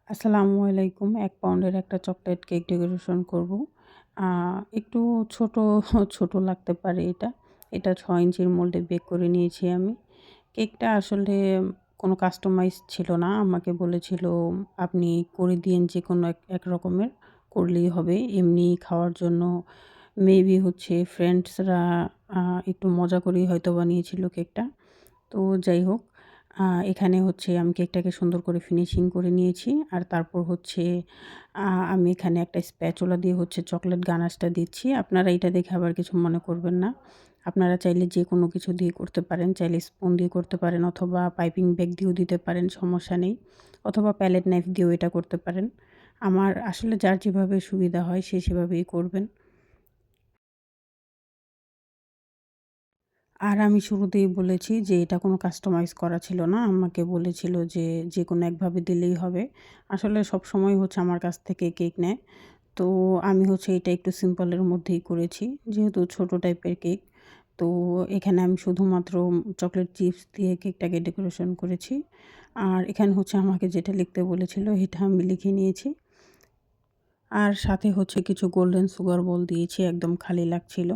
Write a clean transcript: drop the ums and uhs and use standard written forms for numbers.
আসসালামু আলাইকুম। ১ পাউন্ডের একটা চকলেট কেক ডেকোরেশন করব। আ একটু ছোট, ছোট লাগতে পারে এটা। এটা ৬ ইঞ্চির মোল্ডে বেক করে নিয়েছি আমি। কেকটা আসলে কোনো কাস্টমাইজ ছিল না। আমাকে বলেছিল, "আপনি করে দিয়েন যেকোনো এক রকমের, করলেই হবে।" এমনি খাওয়ার জন্য মেবি হচ্ছে ফ্রেন্ডসরা আ একটু মজা করেই হয়তো বানিয়েছিল কেকটা। তো যাই হোক, এখানে হচ্ছে আমি কেকটাকে সুন্দর করে ফিনিশিং করে নিয়েছি। আর তারপর হচ্ছে আ আমি এখানে একটা স্প্যাচুলা দিয়ে হচ্ছে চকলেট গানাশটা দিচ্ছি। আপনারা এটা দেখে আবার কিছু মনে করবেন না। আপনারা চাইলে যেকোনো কিছু দিয়ে করতে পারেন। চাইলে স্পুন দিয়ে করতে পারেন অথবা পাইপিং ব্যাগ দিয়েও দিতে পারেন, সমস্যা নেই। অথবা প্যালেট নাইফ দিয়েও এটা করতে পারেন। আমার আসলে যার যেভাবে সুবিধা হয় সে সেভাবেই করবেন। আর আমি শুরুতেই বলেছি যে এটা কোনো কাস্টমাইজ করা ছিল না। আমাকে বলেছিল যে, যেকোনো একভাবে দিলেই হবে। আসলে সবসময় হচ্ছে আমার কাছ থেকে কেক নেয়। তো আমি হচ্ছে এটা একটু সিম্পলের মধ্যেই করেছি। যেহেতু ছোট টাইপের কেক। তো এখানে আমি শুধুমাত্র চকলেট চিপস দিয়ে কেকটাকে ডেকোরেশন করেছি। আর এখানে হচ্ছে আমাকে যেটা লিখতে বলেছিল এটা আমি লিখে নিয়েছি। আর সাথে হচ্ছে কিছু গোল্ডেন সুগার বল দিয়েছি, একদম খালি লাগছিল।